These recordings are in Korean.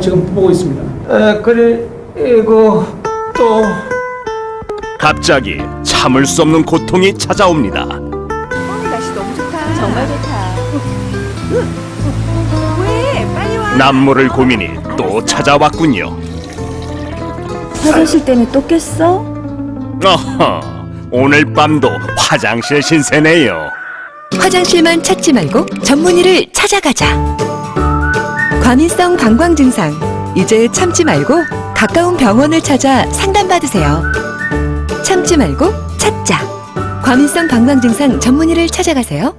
지금 보고 있습니다. 그리고 또 갑자기 참을 수 없는 고통이 찾아옵니다. 날씨 너무 좋다. 정말 좋다. 왜? 빨리 와. 남모를 고민이 또 찾아왔군요. 화장실 때문에 또 깼어? 어허, 오늘 밤도 화장실 신세네요. 화장실만 찾지 말고 전문의를 찾아가자. 과민성 방광 증상, 이제 참지 말고 가까운 병원을 찾아 상담받으세요. 참지 말고 찾자. 과민성 방광 증상 전문의를 찾아가세요.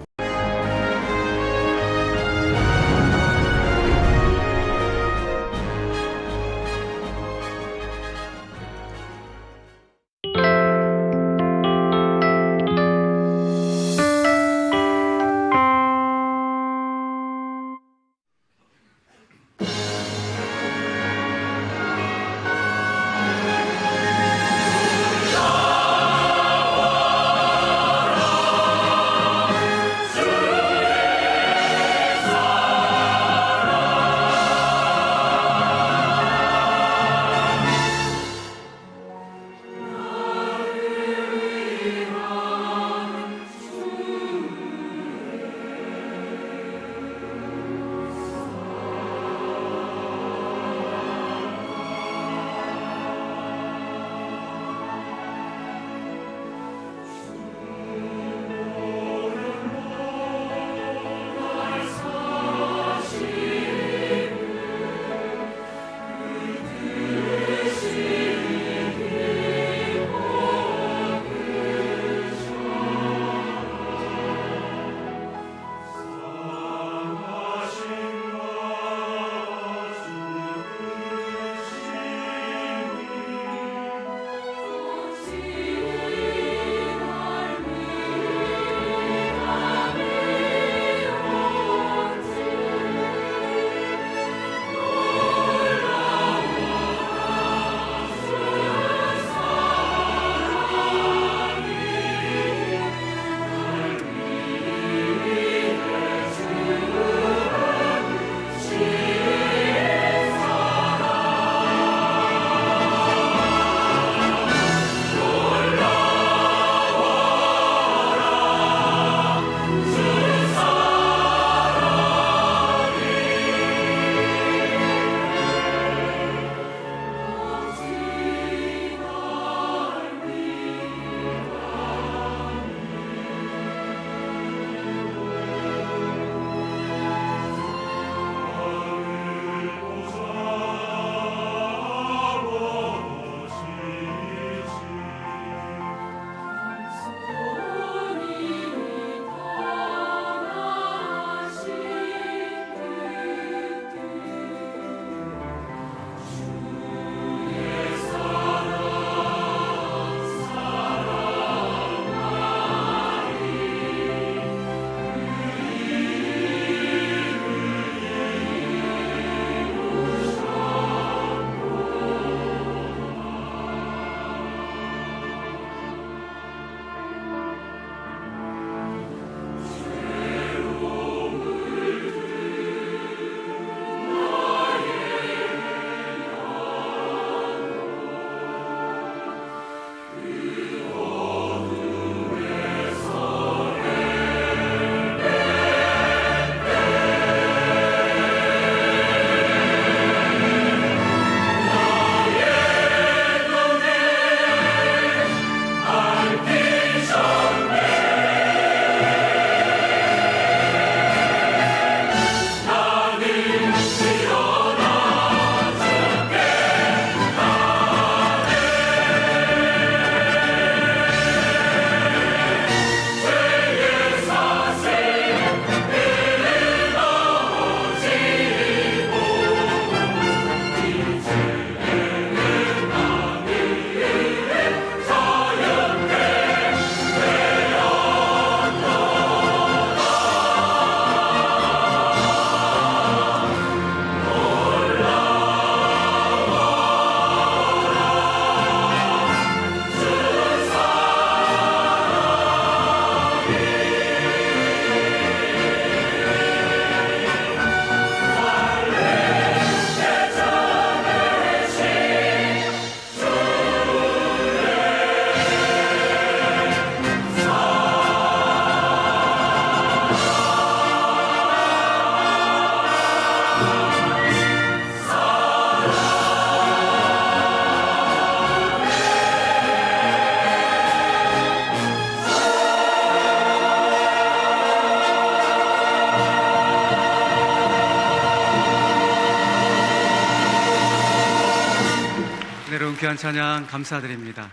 귀한 찬양 감사드립니다.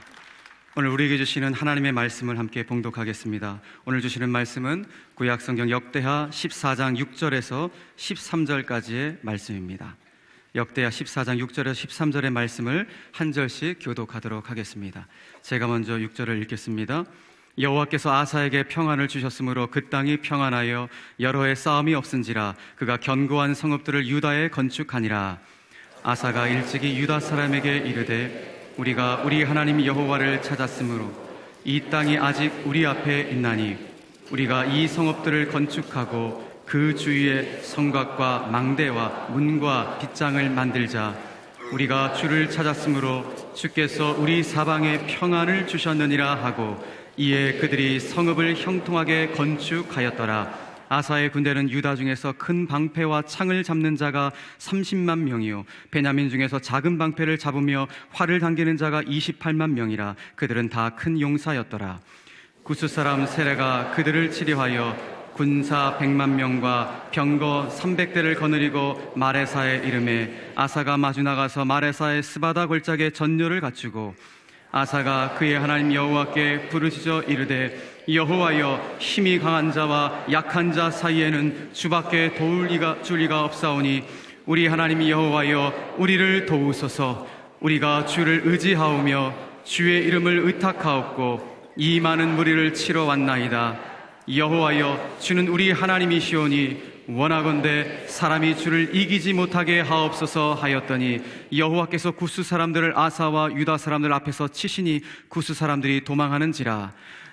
오늘 우리에게 주시는 하나님의 말씀을 함께 봉독하겠습니다. 오늘 주시는 말씀은 구약성경 역대하 14장 6절에서 13절까지의 말씀입니다. 역대하 14장 6절에서 13절의 말씀을 한 절씩 교독하도록 하겠습니다. 제가 먼저 6절을 읽겠습니다. 여호와께서 아사에게 평안을 주셨으므로 그 땅이 평안하여 여러 해 싸움이 없은지라 그가 견고한 성읍들을 유다에 건축하니라. 아사가 일찍이 유다 사람에게 이르되 우리가 우리 하나님 여호와를 찾았으므로 이 땅이 아직 우리 앞에 있나니 우리가 이 성읍들을 건축하고 그 주위에 성곽과 망대와 문과 빗장을 만들자. 우리가 주를 찾았으므로 주께서 우리 사방에 평안을 주셨느니라 하고 이에 그들이 성읍을 형통하게 건축하였더라. 아사의 군대는 유다 중에서 큰 방패와 창을 잡는 자가 30만 명이요 베냐민 중에서 작은 방패를 잡으며 활을 당기는 자가 28만 명이라. 그들은 다 큰 용사였더라. 구스 사람 세레가 그들을 치료하여 군사 100만 명과 병거 300대를 거느리고 마레사에 이르매 아사가 마주 나가서 마레사의 스바다 골짜기에 전뇨를 갖추고 아사가 그의 하나님 여호와께 부르짖어 이르되 여호와여 힘이 강한 자와 약한 자 사이에는 주밖에 도울 줄 리가 없사오니 우리 하나님 여호와여 우리를 도우소서. 우리가 주를 의지하오며 주의 이름을 의탁하옵고 이 많은 무리를 치러 왔나이다. 여호와여 주는 우리 하나님이시오니 원하건대 사람이 주를 이기지 못하게 하옵소서 하였더니 여호와께서 구스 사람들을 아사와 유다 사람들 앞에서 치시니 구스 사람들이 도망하는지라.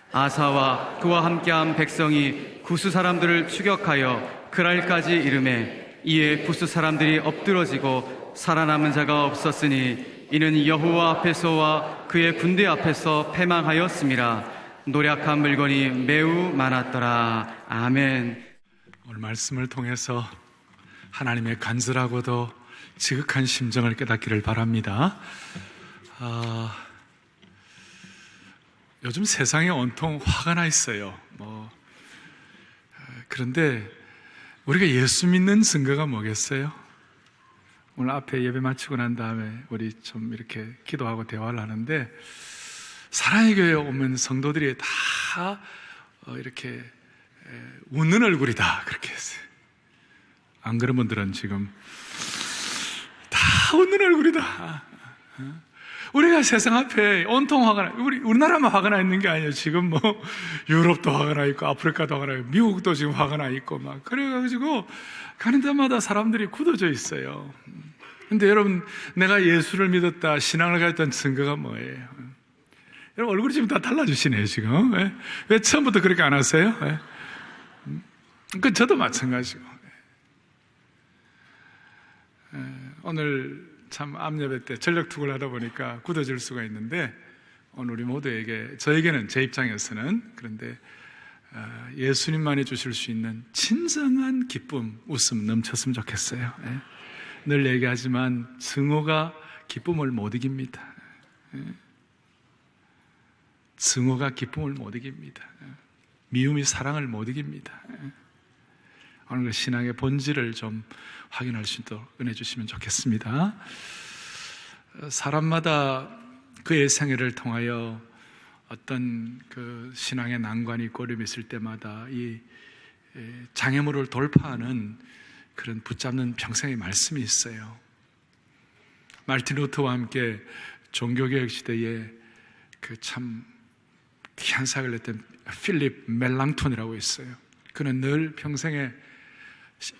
아사와 그와 함께한 백성이 구스 사람들을 추격하여 그랄까지 이르매 이에 구스 사람들이 엎드러지고 살아남은 자가 없었으니 이는 여호와 앞에서와 그의 군대 앞에서 패망하였음이라. 노력한 물건이 매우 많았더라. 아멘. 오늘 말씀을 통해서 하나님의 간절하고도 지극한 심정을 깨닫기를 바랍니다. 요즘 세상에 온통 화가 나 있어요. 그런데 우리가 예수 믿는 증거가 뭐겠어요? 오늘 앞에 예배 마치고 난 다음에 우리 좀 이렇게 기도하고 대화를 하는데 사랑의 교회에 오면 성도들이 다 이렇게 웃는 얼굴이다 그렇게 했어요. 안 그런 분들은 지금 다 웃는 얼굴이다. 우리가 세상 앞에 온통 화가 나, 우리나라만 화가 나 있는 게 아니에요. 지금 유럽도 화가 나 있고 아프리카도 화가 나 있고 미국도 지금 화가 나 있고 막 그래가지고 가는 데마다 사람들이 굳어져 있어요. 근데 여러분, 내가 예수를 믿었다, 신앙을 가졌던 증거가 뭐예요? 여러분 얼굴이 지금 다 달라지시네요 지금. 왜 처음부터 그렇게 안 하세요? 저도 마찬가지고. 오늘 참 암예배 때 전력 투구를 하다 보니까 굳어질 수가 있는데 오늘 우리 모두에게, 저에게는 제 입장에서는 그런데 예수님만이 주실 수 있는 진정한 기쁨, 웃음 넘쳤으면 좋겠어요. 늘 얘기하지만 증오가 기쁨을 못 이깁니다. 증오가 기쁨을 못 이깁니다. 미움이 사랑을 못 이깁니다. 오늘 그 신앙의 본질을 좀 확인할 수 있도록 은혜 주시면 좋겠습니다. 사람마다 그의 생애를 통하여 어떤 그 신앙의 난관이 꼬림이 있을 때마다 이 장애물을 돌파하는 그런 붙잡는 평생의 말씀이 있어요. 마르틴 루터와 함께 종교개혁 시대에 그 참 귀한 사역을 했던 필립 멜랑톤이라고 있어요. 그는 늘 평생에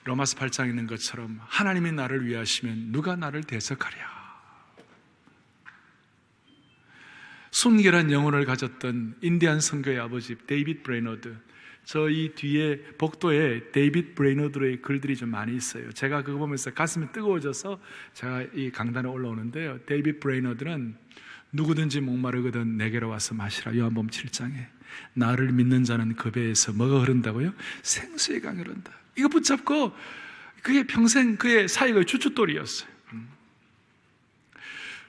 로마서 8장에 있는 것처럼 하나님이 나를 위하시면 누가 나를 대적하랴. 순결한 영혼을 가졌던 인디안 선교의 아버지 데이빗 브레이너드, 저 이 뒤에 복도에 데이빗 브레이너드의 글들이 좀 많이 있어요. 제가 그거 보면서 가슴이 뜨거워져서 제가 이 강단에 올라오는데요. 데이빗 브레이너드는 누구든지 목마르거든 내게로 와서 마시라. 요한복음 7장에 나를 믿는 자는 그 배에서 뭐가 흐른다고요? 생수의 강이 흐른다. 이거 붙잡고 그게 평생 그의 사역의 주춧돌이었어요.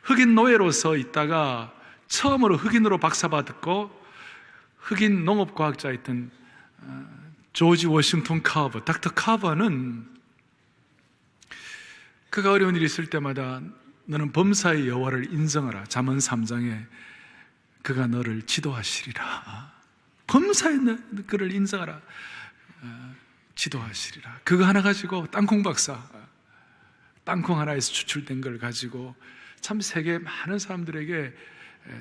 흑인 노예로서 있다가 처음으로 흑인으로 박사받았고 흑인 농업과학자였던 조지 워싱턴 카버, 닥터 카버는 그가 어려운 일이 있을 때마다 너는 범사의 여호와를 인정하라. 잠언 3장에 그가 너를 지도하시리라. 범사의 그를 인정하라. 지도하시리라. 그거 하나 가지고 땅콩 박사, 땅콩 하나에서 추출된 걸 가지고 참 세계 많은 사람들에게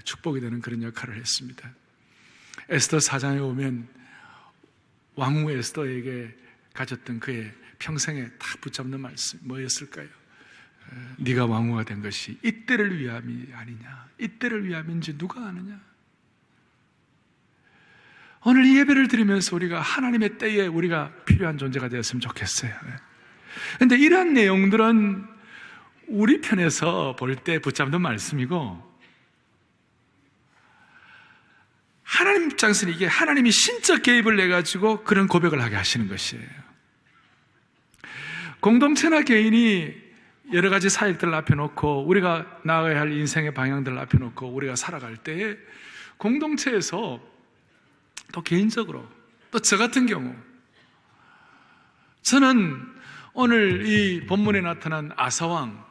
축복이 되는 그런 역할을 했습니다. 에스더 4장에 오면 왕후 에스더에게 가졌던 그의 평생에 다 붙잡는 말씀 뭐였을까요? 네가 왕후가 된 것이 이때를 위함이 아니냐, 이때를 위함인지 누가 아느냐. 오늘 이 예배를 드리면서 우리가 하나님의 때에 우리가 필요한 존재가 되었으면 좋겠어요. 그런데 이러한 내용들은 우리 편에서 볼 때 붙잡는 말씀이고, 하나님 입장에서는 이게 하나님이 신적 개입을 내가지고 그런 고백을 하게 하시는 것이에요. 공동체나 개인이 여러 가지 사역들을 앞에 놓고 우리가 나아가야 할 인생의 방향들을 앞에 놓고 우리가 살아갈 때에 공동체에서 또 개인적으로 또 저 같은 경우 저는 오늘 이 본문에 나타난 아사왕,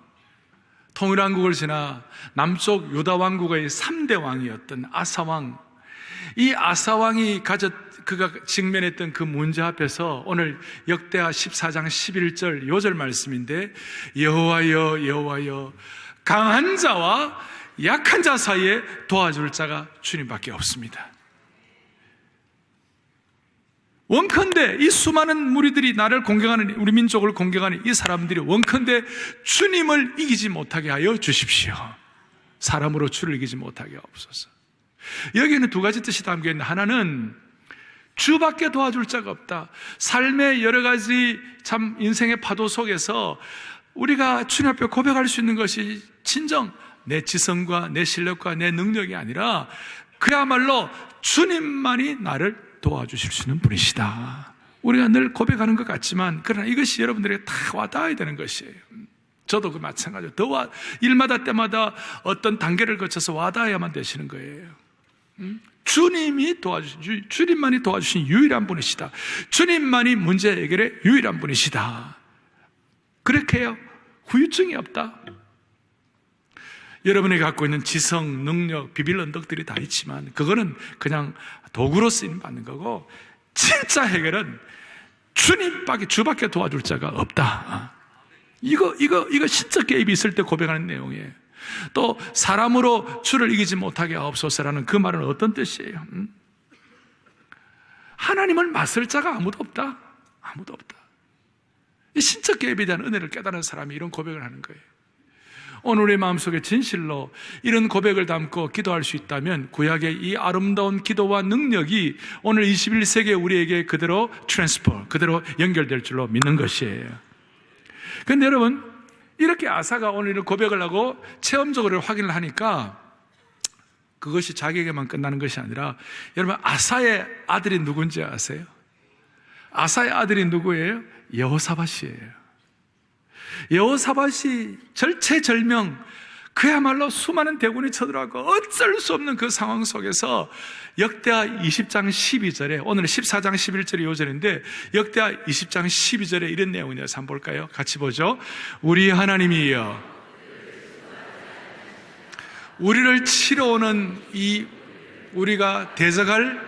통일왕국을 지나 남쪽 유다왕국의 3대 왕이었던 아사왕, 이 아사왕이 그가 직면했던 그 문제 앞에서 오늘 역대하 14장 11절 요절 말씀인데, 여호와여 여호와여 강한 자와 약한 자 사이에 도와줄 자가 주님밖에 없습니다. 원컨대 이 수많은 무리들이 나를 공경하는, 우리 민족을 공경하는 이 사람들이 원컨대 주님을 이기지 못하게 하여 주십시오. 사람으로 주를 이기지 못하게 하옵소서. 여기에는 두 가지 뜻이 담겨 있는데, 하나는 주밖에 도와줄 자가 없다. 삶의 여러 가지 참 인생의 파도 속에서 우리가 주님 앞에 고백할 수 있는 것이 진정 내 지성과 내 실력과 내 능력이 아니라 그야말로 주님만이 나를 도와주실 수 있는 분이시다. 우리가 늘 고백하는 것 같지만 그러나 이것이 여러분들에게 다 와닿아야 되는 것이에요. 저도 그 마찬가지로 일마다 때마다 어떤 단계를 거쳐서 와닿아야만 되시는 거예요. 주님만이 도와주신 유일한 분이시다. 주님만이 문제 해결의 유일한 분이시다. 그렇게 해요. 후유증이 없다. 여러분이 갖고 있는 지성, 능력, 비빌 언덕들이 다 있지만 그거는 그냥 도구로 쓰임 받는 거고, 진짜 해결은 주밖에 도와줄 자가 없다. 이거 신적 개입이 있을 때 고백하는 내용이에요. 또 사람으로 주를 이기지 못하게 하옵소서라는 그 말은 어떤 뜻이에요? 하나님을 맞설 자가 아무도 없다. 아무도 없다. 이 신적 개입에 대한 은혜를 깨달은 사람이 이런 고백을 하는 거예요. 오늘 우리 마음속에 진실로 이런 고백을 담고 기도할 수 있다면 구약의 이 아름다운 기도와 능력이 오늘 21세기에 우리에게 그대로 그대로 연결될 줄로 믿는 것이에요. 그런데 여러분, 이렇게 아사가 오늘 이런 고백을 하고 체험적으로 확인을 하니까 그것이 자기에게만 끝나는 것이 아니라, 여러분 아사의 아들이 누군지 아세요? 아사의 아들이 누구예요? 여호사밧이에요. 여호사밧이 절체절명, 그야말로 수많은 대군이 쳐들어가고 어쩔 수 없는 그 상황 속에서 역대하 20장 12절에, 오늘 14장 11절이 요절인데 역대하 20장 12절에 이런 내용이에요. 한번 볼까요? 같이 보죠. 우리 하나님이여, 우리를 치러 오는 이 우리가 대적할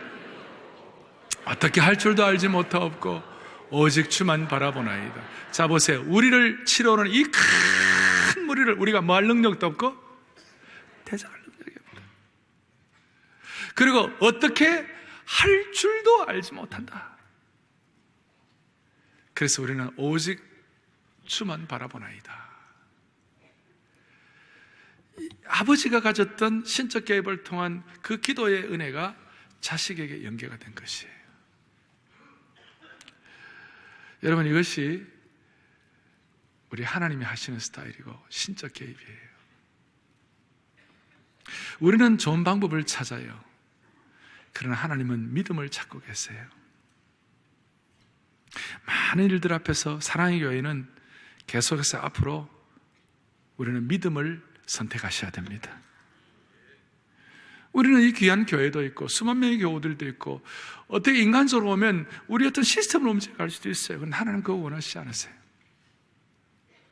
어떻게 할 줄도 알지 못하옵고 오직 주만 바라보나이다. 자 보세요. 우리를 치러 오는 이 큰 무리를 우리가 뭐 할 능력도 없고 대적할 능력이 없다. 그리고 어떻게 할 줄도 알지 못한다. 그래서 우리는 오직 주만 바라보나이다. 아버지가 가졌던 신적 개입을 통한 그 기도의 은혜가 자식에게 연계가 된 것이에요. 여러분, 이것이 우리 하나님이 하시는 스타일이고 신적 개입이에요. 우리는 좋은 방법을 찾아요. 그러나 하나님은 믿음을 찾고 계세요. 많은 일들 앞에서 사랑의 교회는 계속해서 앞으로 우리는 믿음을 선택하셔야 됩니다. 우리는 이 귀한 교회도 있고 수만 명의 교우들도 있고 어떻게 인간적으로 보면 우리 어떤 시스템을 움직여갈 수도 있어요. 그런데 하나님은 그거 원하시지 않으세요.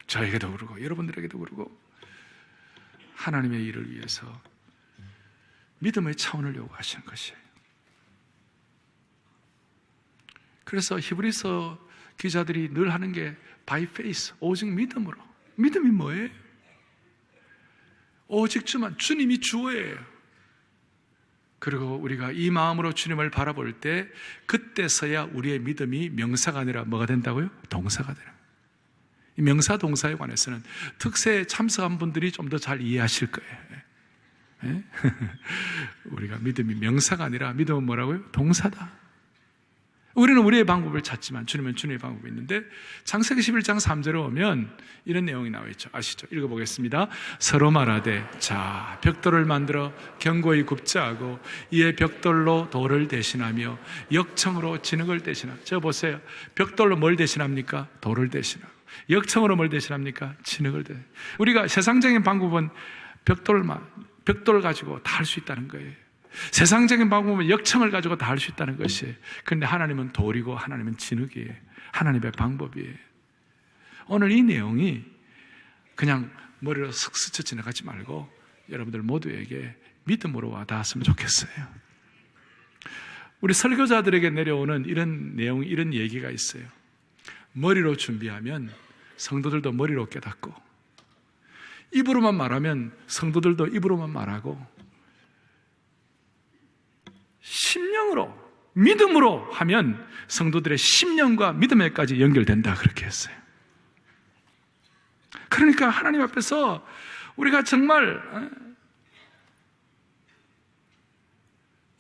저에게도 그러고 여러분들에게도 그러고 하나님의 일을 위해서 믿음의 차원을 요구하시는 것이에요. 그래서 히브리서 기자들이 늘 하는 게 by faith, 오직 믿음으로. 믿음이 뭐예요? 오직 주님이 주예요. 그리고 우리가 이 마음으로 주님을 바라볼 때 그때서야 우리의 믿음이 명사가 아니라 뭐가 된다고요? 동사가 되는 거예요. 이 명사 동사에 관해서는 특세에 참석한 분들이 좀 더 잘 이해하실 거예요. 예? 우리가 믿음이 명사가 아니라 믿음은 뭐라고요? 동사다. 우리는 우리의 방법을 찾지만 주님은 주님의 방법이 있는데 창세기 11장 3절에 오면 이런 내용이 나와 있죠. 아시죠? 읽어보겠습니다. 서로 말하되 자 벽돌을 만들어 견고히 굽자 하고 이에 벽돌로 돌을 대신하며 역청으로 진흙을 대신하고. 저 보세요. 벽돌로 뭘 대신합니까? 돌을 대신하고. 역청으로 뭘 대신합니까? 진흙을 대신하고. 우리가 세상적인 방법은 벽돌 가지고 다 할 수 있다는 거예요. 세상적인 방법은 역청을 가지고 다 할 수 있다는 것이에요. 그런데 하나님은 돌이고 하나님은 진흙이에요. 하나님의 방법이에요. 오늘 이 내용이 그냥 머리로 슥 스쳐 지나가지 말고 여러분들 모두에게 믿음으로 와 닿았으면 좋겠어요. 우리 설교자들에게 내려오는 이런 내용, 이런 얘기가 있어요. 머리로 준비하면 성도들도 머리로 깨닫고, 입으로만 말하면 성도들도 입으로만 말하고, 심령으로, 믿음으로 하면 성도들의 심령과 믿음에까지 연결된다, 그렇게 했어요. 그러니까 하나님 앞에서 우리가 정말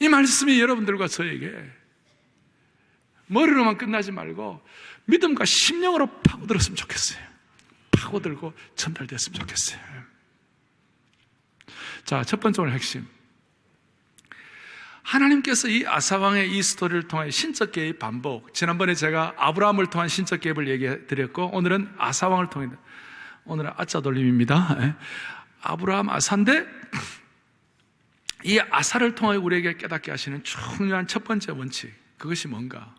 이 말씀이 여러분들과 저에게 머리로만 끝나지 말고 믿음과 심령으로 파고들었으면 좋겠어요. 파고들고 전달됐으면 좋겠어요. 자, 첫 번째 오늘 핵심. 하나님께서 이 아사왕의 이 스토리를 통해 신적 개입 반복. 지난번에 제가 아브라함을 통한 신적 개입을 얘기해 드렸고, 오늘은 아사왕을 통해, 오늘은 아짜 돌림입니다. 아브라함 아사인데 이 아사를 통해 우리에게 깨닫게 하시는 중요한 첫 번째 원칙, 그것이 뭔가?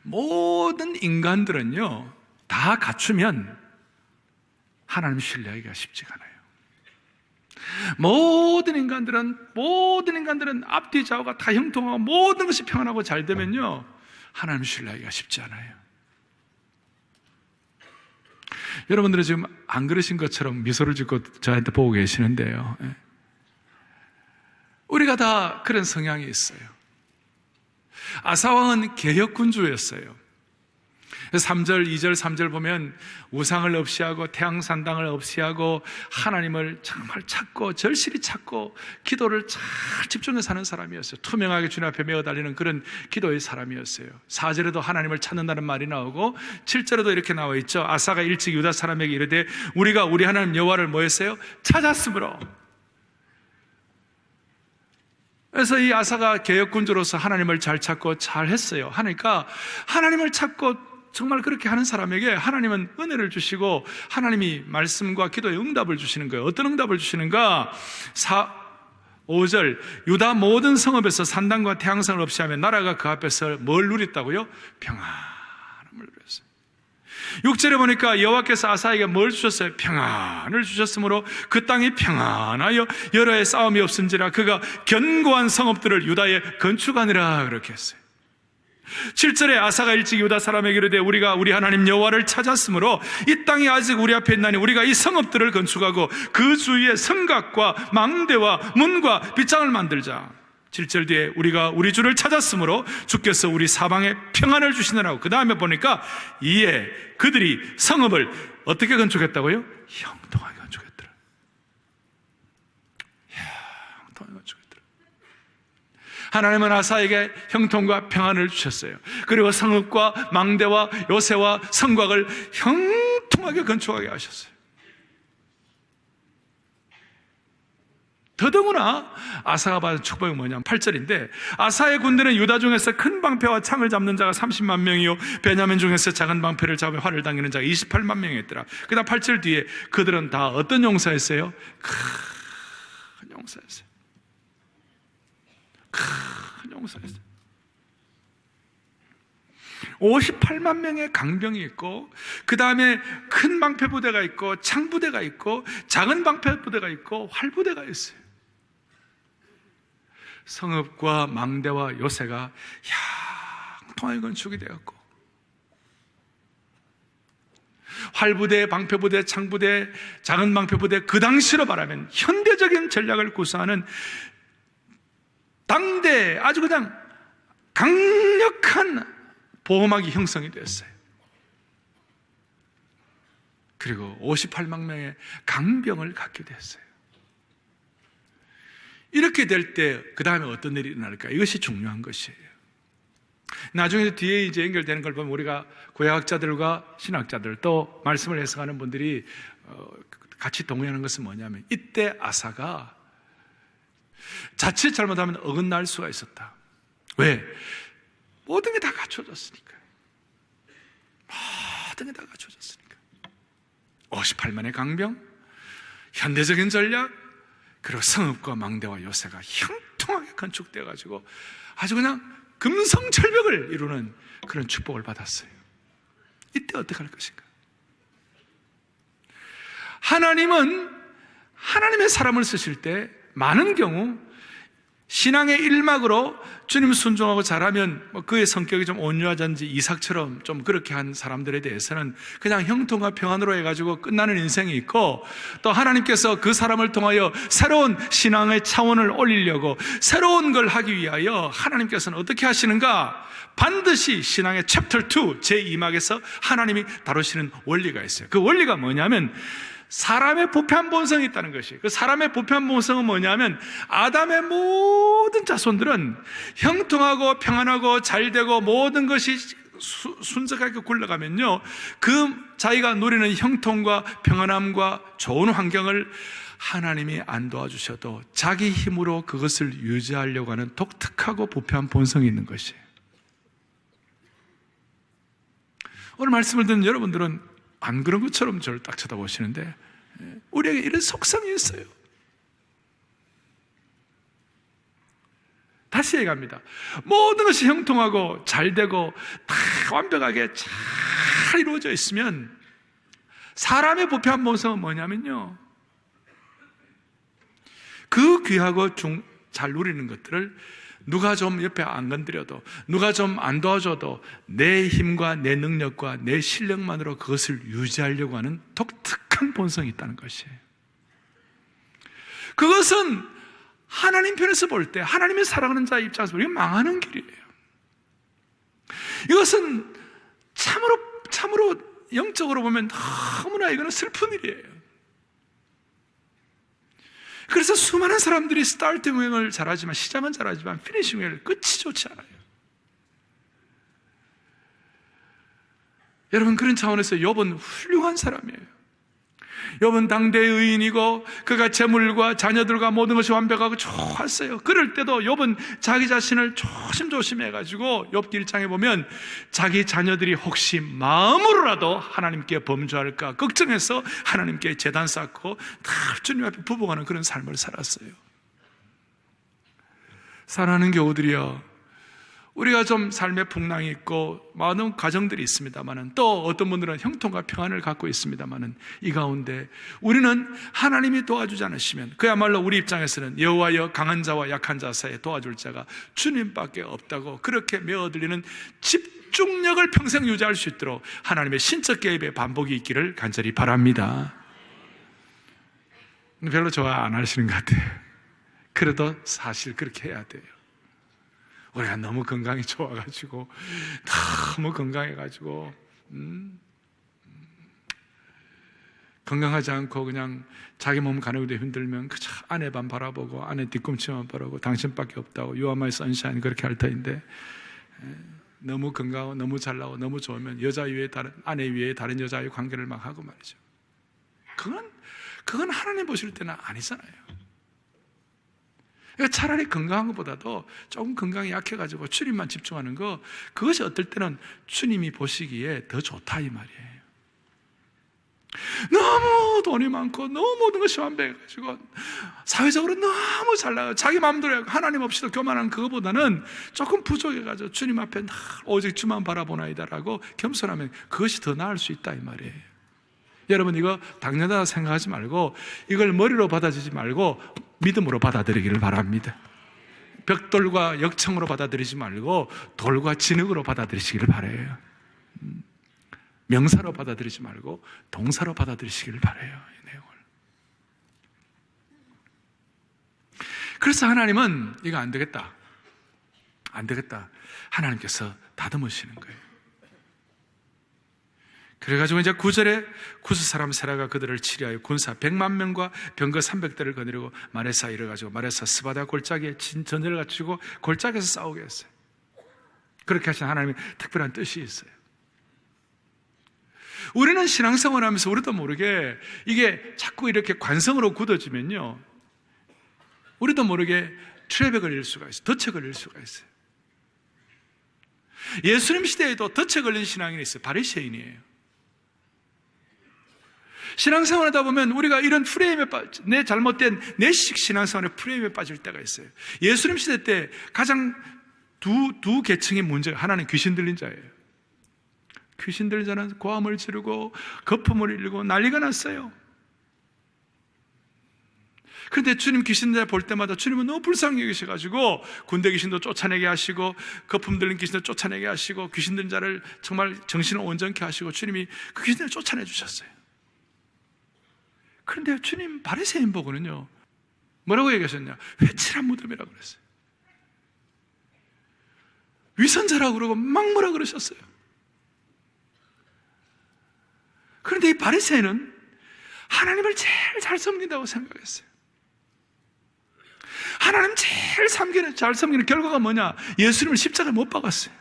모든 인간들은요 다 갖추면 하나님 신뢰하기가 쉽지가 않아요. 모든 인간들은 앞뒤 좌우가 다 형통하고 모든 것이 평안하고 잘 되면요 하나님 신뢰하기가 쉽지 않아요. 여러분들은 지금 안 그러신 것처럼 미소를 짓고 저한테 보고 계시는데요, 우리가 다 그런 성향이 있어요. 아사왕은 개혁군주였어요. 3절, 2절, 3절 보면 우상을 없이하고 태양산당을 없이하고 하나님을 정말 찾고 절실히 찾고 기도를 잘 집중해서 하는 사람이었어요. 투명하게 주님 앞에 메어 달리는 그런 기도의 사람이었어요. 4절에도 하나님을 찾는다는 말이 나오고 7절에도 이렇게 나와 있죠. 아사가 일찍 유다 사람에게 이르되 우리가 우리 하나님 여호와를 뭐 했어요? 찾았으므로. 그래서 이 아사가 개혁군주로서 하나님을 잘 찾고 잘 했어요. 하니까 하나님을 찾고 정말 그렇게 하는 사람에게 하나님은 은혜를 주시고 하나님이 말씀과 기도에 응답을 주시는 거예요. 어떤 응답을 주시는가? 5절 유다 모든 성읍에서 산당과 태양상을 없이 하면 나라가 그 앞에서 뭘 누렸다고요? 평안함을 누렸어요. 6절에 보니까 여호와께서 아사에게 뭘 주셨어요? 평안을 주셨으므로 그 땅이 평안하여 여러 해 싸움이 없은지라 그가 견고한 성읍들을 유다에 건축하니라 그렇게 했어요. 7절에 아사가 일찍 유다 사람에게 이르되 우리가 우리 하나님 여호와를 찾았으므로 이 땅이 아직 우리 앞에 있나니 우리가 이 성읍들을 건축하고 그 주위에 성곽과 망대와 문과 빗장을 만들자. 7절 뒤에 우리가 우리 주를 찾았으므로 주께서 우리 사방에 평안을 주시느라고. 그 다음에 보니까 이에 그들이 성읍을 어떻게 건축했다고요? 형통하게 건축했더라. 형통하게 건축했더라. 하나님은 아사에게 형통과 평안을 주셨어요. 그리고 성읍과 망대와 요새와 성곽을 형통하게 건축하게 하셨어요. 더더구나 아사가 받은 축복이 뭐냐면 8절인데 아사의 군대는 유다 중에서 큰 방패와 창을 잡는 자가 30만 명이요 베냐민 중에서 작은 방패를 잡아 활을 당기는 자가 28만 명이었더라. 그 다음 8절 뒤에 그들은 다 어떤 용사였어요? 큰 용사였어요. 큰 용사였어요. 58만 명의 강병이 있고, 그 다음에 큰 방패부대가 있고, 창부대가 있고, 작은 방패부대가 있고, 활부대가 있어요. 성읍과 망대와 요새가 형통하게 건축이 되었고, 활부대, 방패부대, 창부대, 작은 방패부대, 그 당시로 말하면 현대적인 전략을 구사하는 당대 아주 그냥 강력한 보호막이 형성이 됐어요. 그리고 58만 명의 강병을 갖게 됐어요. 이렇게 될 때 그 다음에 어떤 일이 일어날까? 이것이 중요한 것이에요. 나중에 뒤에 이제 연결되는 걸 보면 우리가 구약학자들과 신학자들 또 말씀을 해석하는 분들이 같이 동의하는 것은 뭐냐면, 이때 아사가 자칫 잘못하면 어긋날 수가 있었다. 왜? 모든 게 다 갖춰졌으니까. 모든 게 다 갖춰졌으니까. 58만의 강병, 현대적인 전략, 그리고 성읍과 망대와 요새가 형통하게 건축되어 가지고 아주 그냥 금성철벽을 이루는 그런 축복을 받았어요. 이때 어떻게 할 것인가? 하나님은 하나님의 사람을 쓰실 때 많은 경우 신앙의 일막으로 주님 순종하고 잘하면 그의 성격이 좀 온유하든지 이삭처럼 좀 그렇게 한 사람들에 대해서는 그냥 형통과 평안으로 해가지고 끝나는 인생이 있고, 또 하나님께서 그 사람을 통하여 새로운 신앙의 차원을 올리려고 새로운 걸 하기 위하여 하나님께서는 어떻게 하시는가? 반드시 신앙의 챕터 2 제2막에서 하나님이 다루시는 원리가 있어요. 그 원리가 뭐냐면 사람의 부패한 본성이 있다는 것이, 그 사람의 부패한 본성은 뭐냐면 아담의 모든 자손들은 형통하고 평안하고 잘되고 모든 것이 순적하게 굴러가면요, 그 자기가 누리는 형통과 평안함과 좋은 환경을 하나님이 안 도와주셔도 자기 힘으로 그것을 유지하려고 하는 독특하고 부패한 본성이 있는 것이에요. 오늘 말씀을 듣는 여러분들은 안 그런 것처럼 저를 딱 쳐다보시는데, 우리에게 이런 속성이 있어요. 다시 얘기합니다. 모든 것이 형통하고 잘되고 다 완벽하게 잘 이루어져 있으면 사람의 부패한 본성은 뭐냐면요, 그 귀하고 잘 누리는 것들을 누가 좀 옆에 안 건드려도, 누가 좀 안 도와줘도 내 힘과 내 능력과 내 실력만으로 그것을 유지하려고 하는 독특한 본성이 있다는 것이에요. 그것은 하나님 편에서 볼 때, 하나님의 사랑하는 자의 입장에서 보면 망하는 길이에요. 이것은 참으로 영적으로 보면 너무나 이거는 슬픈 일이에요. 그래서 수많은 사람들이 스타트 여행을 잘하지만, 시작은 잘하지만 피니싱 여행을 끝이 좋지 않아요. 여러분, 그런 차원에서 욥은 훌륭한 사람이에요. 욥은 당대의 의인이고 그가 재물과 자녀들과 모든 것이 완벽하고 좋았어요. 그럴 때도 욥은 자기 자신을 조심해가지고 욥기 1장에 보면 자기 자녀들이 혹시 마음으로라도 하나님께 범죄할까 걱정해서 하나님께 제단 쌓고 다 주님 앞에 부복하는 그런 삶을 살았어요. 사랑하는 교우들이여, 우리가 좀 삶의 풍랑이 있고 많은 가정들이 있습니다만은, 또 어떤 분들은 형통과 평안을 갖고 있습니다만은, 이 가운데 우리는 하나님이 도와주지 않으시면 그야말로 우리 입장에서는 여호와여 강한 자와 약한 자 사이에 도와줄 자가 주님밖에 없다고, 그렇게 메어들리는 집중력을 평생 유지할 수 있도록 하나님의 신적 개입의 반복이 있기를 간절히 바랍니다. 별로 좋아 안 하시는 것 같아요. 그래도 사실 그렇게 해야 돼요. 우리가 너무 건강이 좋아가지고, 너무 건강해가지고, 건강하지 않고 그냥 자기 몸 가누기도 힘들면 그저 아내 반 바라보고 아내 뒤꿈치만 바라보고 당신밖에 없다고 You are my sunshine 그렇게 할 터인데, 너무 건강하고 너무 잘나고 너무 좋으면 여자 위에 아내 위에 다른 여자의 관계를 막 하고 말이죠. 그건 하나님 보실 때는 아니잖아요. 그러니까 차라리 건강한 것보다도 조금 건강이 약해가지고 주님만 집중하는 거, 그것이 어떨 때는 주님이 보시기에 더 좋다 이 말이에요. 너무 돈이 많고 너무 모든 것이 완벽해가지고 사회적으로 너무 잘 나가고 자기 마음대로 하고 하나님 없이도 교만한 그거보다는 조금 부족해가지고 주님 앞에 늘 오직 주만 바라보나이다라고 겸손하면 그것이 더 나을 수 있다 이 말이에요. 여러분 이거 당연하다 생각하지 말고 이걸 머리로 받아들이지 말고 믿음으로 받아들이기를 바랍니다. 벽돌과 역청으로 받아들이지 말고 돌과 진흙으로 받아들이시기를 바라요. 명사로 받아들이지 말고 동사로 받아들이시기를 바라요. 이 내용을. 그래서 하나님은 이거 안 되겠다. 하나님께서 다듬으시는 거예요. 그래가지고 이제 9절에 구스 사람 세라가 그들을 치리하여 군사 100만 명과 병거 300대를 거느리고 마레사 이르가지고 마레사 스바다 골짜기에 전쟁을 갖추고 골짜기에서 싸우게 했어요. 그렇게 하신 하나님의 특별한 뜻이 있어요. 우리는 신앙생활 하면서 우리도 모르게 이게 자꾸 이렇게 관성으로 굳어지면요, 우리도 모르게 트랩에 걸릴 수가 있어요. 덫에 걸릴 수가 있어요. 예수님 시대에도 덫에 걸린 신앙인이 있어요. 바리새인이에요. 신앙생활 하다 보면 우리가 이런 프레임에 내 잘못된 내식 신앙생활의 프레임에 빠질 때가 있어요. 예수님 시대 때 가장 두 계층의 문제가, 하나는 귀신 들린 자예요. 귀신 들린 자는 고함을 지르고 거품을 일고 난리가 났어요. 그런데 주님 귀신 들 볼 때마다 주님은 너무 불쌍히 여기셔가지고 군대 귀신도 쫓아내게 하시고 거품 들린 귀신도 쫓아내게 하시고 귀신 들린 자를 정말 정신을 온전케 하시고 주님이 그 귀신을 쫓아내 주셨어요. 그런데 주님 바리새인 보고는요 뭐라고 얘기하셨냐? 회칠한 무덤이라고 그랬어요. 위선자라고 그러고 막 뭐라 그러셨어요. 그런데 이 바리새인은 하나님을 제일 잘 섬긴다고 생각했어요. 하나님 제일 잘 섬기는 결과가 뭐냐? 예수님을 십자가에 못 박았어요.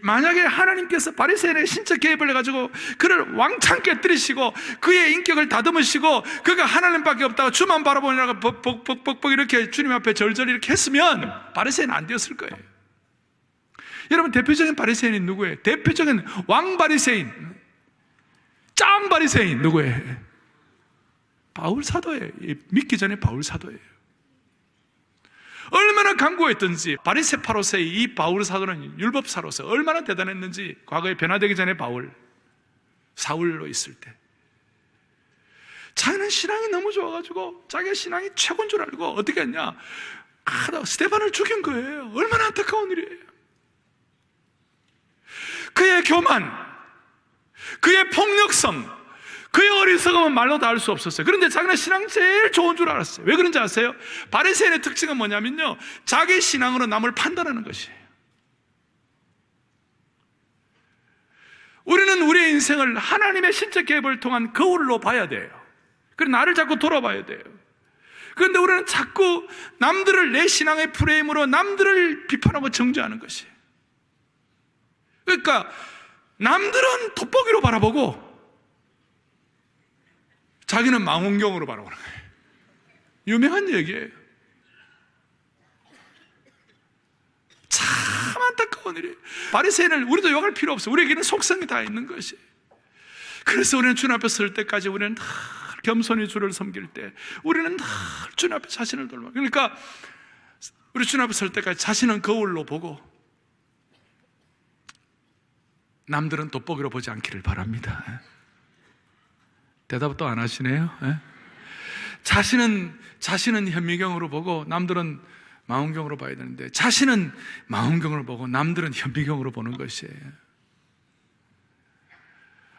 만약에 하나님께서 바리새인의 신적 개입을 해가지고 그를 왕창 깨뜨리시고 그의 인격을 다듬으시고 그가 하나님밖에 없다고 주만 바라보느라고 벅벅벅벅 이렇게 주님 앞에 절절 이렇게 했으면 바리새인은 안 되었을 거예요. 여러분 대표적인 바리새인이 누구예요? 대표적인 왕 바리새인, 짱 바리새인 누구예요? 바울 사도예요. 믿기 전에 바울 사도예요. 얼마나 강구했던지 바리새파로서의 이 바울 사도는 율법사로서 얼마나 대단했는지 과거에 변화되기 전에 바울, 사울로 있을 때 자기는 신앙이 너무 좋아가지고 자기가 신앙이 최고인 줄 알고 어떻게 했냐? 스데반을 죽인 거예요. 얼마나 안타까운 일이에요. 그의 교만, 그의 폭력성, 그의 어리석음은 말로 다 할 수 없었어요. 그런데 자기는 신앙 제일 좋은 줄 알았어요. 왜 그런지 아세요? 바리새인의 특징은 뭐냐면요, 자기 신앙으로 남을 판단하는 것이에요. 우리는 우리의 인생을 하나님의 신적 개입을 통한 거울로 봐야 돼요. 그리고 나를 자꾸 돌아봐야 돼요. 그런데 우리는 자꾸 남들을 내 신앙의 프레임으로 남들을 비판하고 정죄하는 것이에요. 그러니까 남들은 돋보기로 바라보고 자기는 망원경으로 바라보는 거예요. 유명한 얘기예요. 참 안타까운 일이에요. 바리새인을 우리도 욕할 필요 없어요. 우리에게는 속성이 다 있는 것이에요. 그래서 우리는 주님 앞에 설 때까지 우리는 늘 겸손히 주를 섬길 때 우리는 늘 주님 앞에 자신을 돌봐. 그러니까 우리 주님 앞에 설 때까지 자신은 거울로 보고 남들은 돋보기로 보지 않기를 바랍니다. 대답 또 안 하시네요. 자신은 현미경으로 보고 남들은 망원경으로 봐야 되는데 자신은 망원경으로 보고 남들은 현미경으로 보는 것이에요.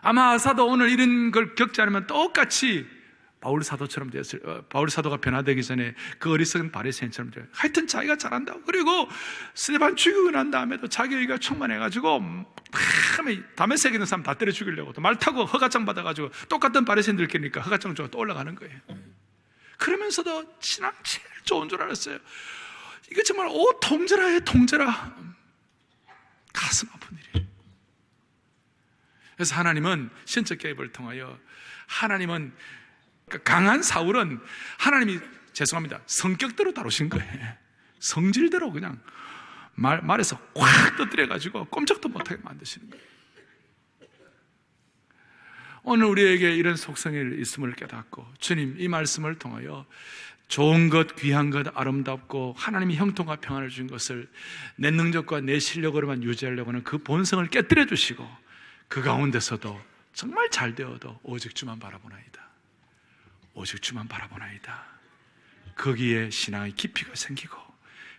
아마 아사도 오늘 이런 걸 겪지 않으면 똑같이 바울 사도처럼 되었을, 바울 사도가 변화되기 전에 그 어리석은 바리새인처럼 돼요. 하여튼 자기가 잘한다고. 그리고 스데반 죽이고 난 다음에도 자기 의가 충만해가지고 다메섹에 있는 사람 다 때려 죽이려고 또 말 타고 허가장 받아가지고 똑같은 바리새인들끼리니까 허가장 주고 또 올라가는 거예요. 그러면서도 신앙 제일 좋은 줄 알았어요. 이거 정말 오 통제라해 통제라. 가슴 아픈 일이에요. 그래서 하나님은 신적 개입을 통하여 하나님은 강한 사울은 하나님이 죄송합니다 성격대로 다루신 거예요. 성질대로 그냥 말에서 확 터뜨려가지고 꼼짝도 못하게 만드시는 거예요. 오늘 우리에게 이런 속성이 있음을 깨닫고 주님 이 말씀을 통하여 좋은 것, 귀한 것, 아름답고 하나님이 형통과 평안을 주신 것을 내 능력과 내 실력으로만 유지하려고 하는 그 본성을 깨뜨려 주시고 그 가운데서도 정말 잘 되어도 오직 주만 바라보나이다. 오직 주만 바라보나이다. 거기에 신앙의 깊이가 생기고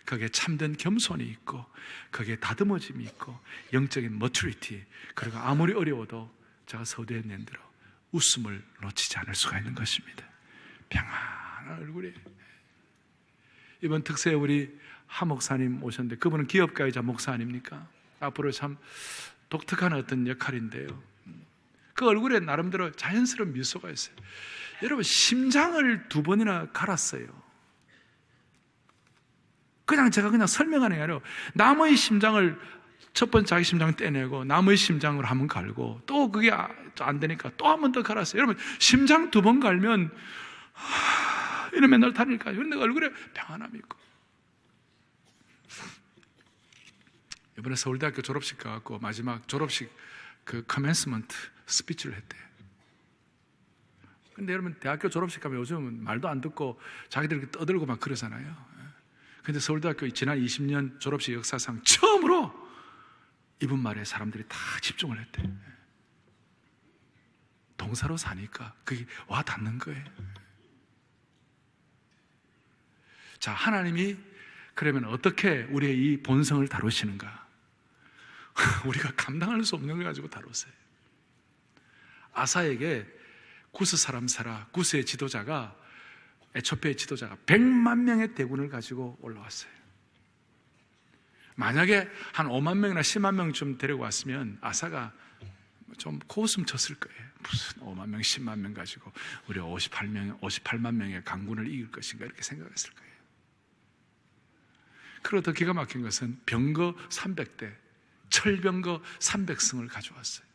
거기에 참된 겸손이 있고 거기에 다듬어짐이 있고 영적인 머추리티, 그리고 아무리 어려워도 제가 서두에 낸 대로 웃음을 놓치지 않을 수가 있는 것입니다. 평안한 얼굴에. 이번 특세에 우리 하 목사님 오셨는데 그분은 기업가이자 목사 아닙니까? 앞으로 참 독특한 어떤 역할인데요, 그 얼굴에 나름대로 자연스러운 미소가 있어요. 여러분, 심장을 2번이나 갈았어요. 제가 그냥 설명하는 게 아니라 남의 심장을 첫 번째 자기 심장 떼내고 남의 심장으로 한번 갈고 또 그게 안 되니까 또 한 번 더 갈았어요. 여러분, 심장 2번 갈면 이런 맨날 다니까 그런데 얼굴에 평안함이 있고. 이번에 서울대학교 졸업식 가갖고 마지막 졸업식 그 커맨스먼트 스피치를 했대요. 근데 여러분, 대학교 졸업식 가면 요즘은 말도 안 듣고 자기들 떠들고 막 그러잖아요. 근데 서울대학교 지난 20년 졸업식 역사상 처음으로 이분 말에 사람들이 다 집중을 했대. 동사로 사니까 그게 와 닿는 거예요. 자, 하나님이 그러면 어떻게 우리의 이 본성을 다루시는가? 우리가 감당할 수 없는 걸 가지고 다뤘어요. 아사에게 구스 사람 사라, 구스의 지도자가, 에초피아의 지도자가 100만 명의 대군을 가지고 올라왔어요. 만약에 한 5만 명이나 10만 명쯤 데리고 왔으면 아사가 좀 코웃음 쳤을 거예요. 무슨 5만 명, 10만 명 가지고 우리 58만 명의 강군을 이길 것인가, 이렇게 생각했을 거예요. 그리고 더 기가 막힌 것은 병거 300대, 철병거 300승을 가져왔어요.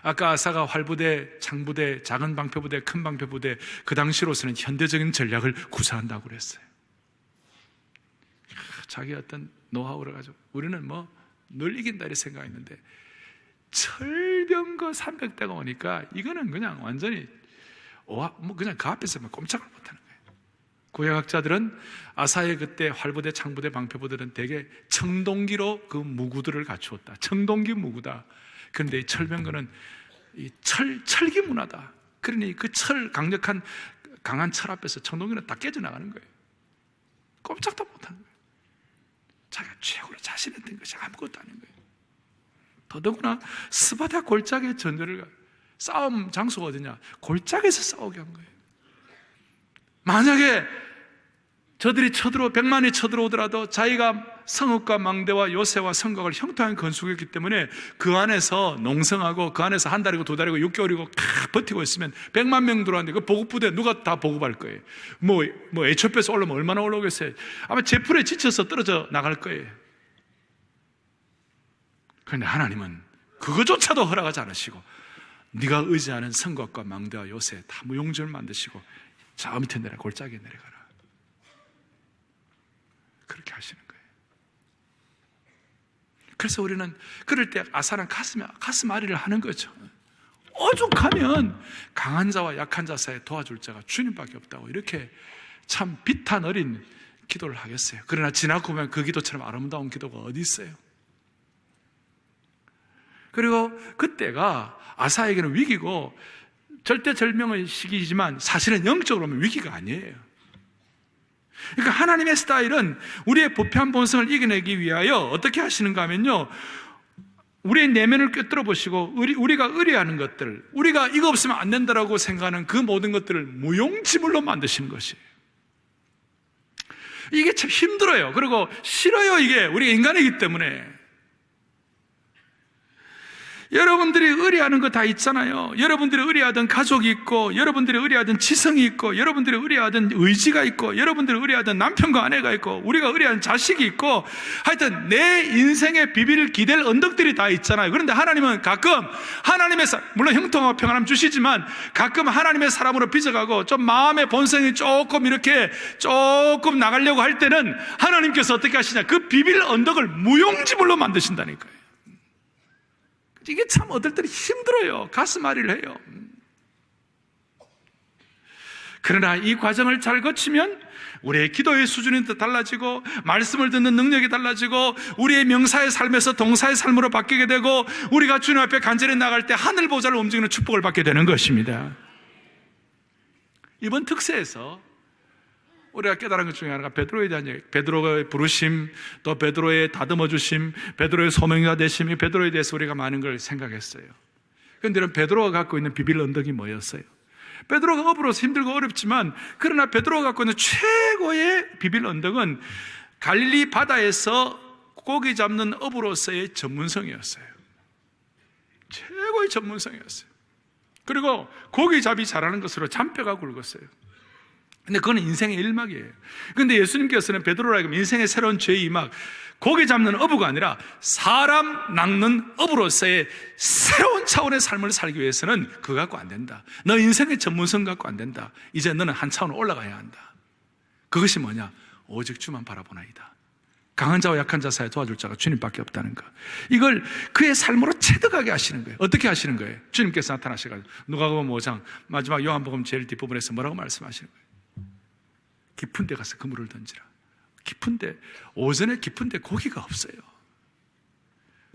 아까 아사가 활부대, 장부대, 작은 방패부대, 큰 방패부대, 그 당시로서는 현대적인 전략을 구사한다고 그랬어요. 자기 어떤 노하우를 가지고 우리는 뭐 늘 이긴다 이렇게 생각했는데 철병거 300대가 오니까 이거는 그냥 완전히 그냥 그 앞에서 꼼짝을 못하는 거예요. 구약학자들은 아사의 그때 활부대, 창부대, 방패부대는 대개 청동기로 그 무구들을 갖추었다. 청동기 무구다. 그런데 이 철병거는 이 철기 문화다. 그러니 그 강한 철 앞에서 청동기는 다 깨져나가는 거예요. 꼼짝도 못하는 거예요. 자기가 최고로 자신했던 것이 아무것도 아닌 거예요. 더더구나 스바다 골짜기의 전쟁을, 싸움 장소가 어디냐? 골짜기에서 싸우게 한 거예요. 만약에 저들이 100만이 쳐들어오더라도 자기가 성읍과 망대와 요새와 성곽을 형통하게 건축했기 때문에 그 안에서 농성하고 그 안에서 한 달이고 2달이고 6개월이고 버티고 있으면 100만 명 들어왔는데 그 보급부대 누가 다 보급할 거예요? 뭐 에초피아에서 올라오면 얼마나 올라오겠어요? 아마 제풀에 지쳐서 떨어져 나갈 거예요. 그런데 하나님은 그거조차도 허락하지 않으시고 네가 의지하는 성곽과 망대와 요새 다 무용지물 만드시고 저 밑에 골짜기에 내려가라. 그렇게 하시는 거예요. 그래서 우리는 그럴 때 아사는 가슴 아리를 하는 거죠. 오죽하면 강한 자와 약한 자 사이에 도와줄 자가 주님밖에 없다고 이렇게 참 비탄 어린 기도를 하겠어요. 그러나 지나고 보면 그 기도처럼 아름다운 기도가 어디 있어요? 그리고 그때가 아사에게는 위기고 절대절명의 시기이지만 사실은 영적으로 보면 위기가 아니에요. 그러니까 하나님의 스타일은 우리의 부패한 본성을 이겨내기 위하여 어떻게 하시는가 하면요, 우리의 내면을 꿰뚫어 보시고 우리가 의뢰하는 것들, 우리가 이거 없으면 안 된다라고 생각하는 그 모든 것들을 무용지물로 만드시는 것이에요. 이게 참 힘들어요. 그리고 싫어요. 이게 우리가 인간이기 때문에. 여러분들이 의뢰하는 거 다 있잖아요. 여러분들이 의뢰하던 가족이 있고, 여러분들이 의뢰하던 지성이 있고, 여러분들이 의뢰하던 의지가 있고, 여러분들이 의뢰하던 남편과 아내가 있고, 우리가 의뢰하는 자식이 있고, 하여튼 내 인생의 비빌 기댈 언덕들이 다 있잖아요. 그런데 하나님은 가끔 하나님의 물론 형통과 평안함 주시지만 가끔 하나님의 사람으로 빚어가고 좀 마음의 본성이 조금 나가려고 할 때는 하나님께서 어떻게 하시냐, 그 비빌 언덕을 무용지물로 만드신다니까요. 이게 참 어떨 때는 힘들어요. 가슴앓이를 해요. 그러나 이 과정을 잘 거치면 우리의 기도의 수준이 더 달라지고 말씀을 듣는 능력이 달라지고 우리의 명사의 삶에서 동사의 삶으로 바뀌게 되고 우리가 주님 앞에 간절히 나갈 때 하늘 보좌를 움직이는 축복을 받게 되는 것입니다. 이번 특세에서 우리가 깨달은 것 중에 하나가 베드로에 대한 얘기, 베드로의 부르심, 또 베드로의 다듬어 주심, 베드로의 소명자 되심, 이 베드로에 대해서 우리가 많은 걸 생각했어요. 그런데 여러분, 베드로가 갖고 있는 비빌 언덕이 뭐였어요? 베드로가 업으로서 힘들고 어렵지만, 그러나 베드로가 갖고 있는 최고의 비빌 언덕은 갈릴리 바다에서 고기 잡는 업으로서의 전문성이었어요. 최고의 전문성이었어요. 그리고 고기 잡이 잘하는 것으로 잔뼈가 굵었어요. 근데 그건 인생의 일막이에요. 근데 예수님께서는 베드로라 하여금 인생의 새로운 죄의 막 고기 잡는 어부가 아니라 사람 낚는 어부로서의 새로운 차원의 삶을 살기 위해서는 그거 갖고 안 된다. 너 인생의 전문성 갖고 안 된다. 이제 너는 한 차원 올라가야 한다. 그것이 뭐냐? 오직 주만 바라보나이다. 강한 자와 약한 자 사이에 도와줄 자가 주님밖에 없다는 거. 이걸 그의 삶으로 체득하게 하시는 거예요. 어떻게 하시는 거예요? 주님께서 나타나셔가지고 누가복음 5장 마지막 요한복음 제일 뒷부분에서 뭐라고 말씀하시는 거예요? 깊은 데 가서 그물을 던지라. 깊은데, 오전에 깊은데 고기가 없어요.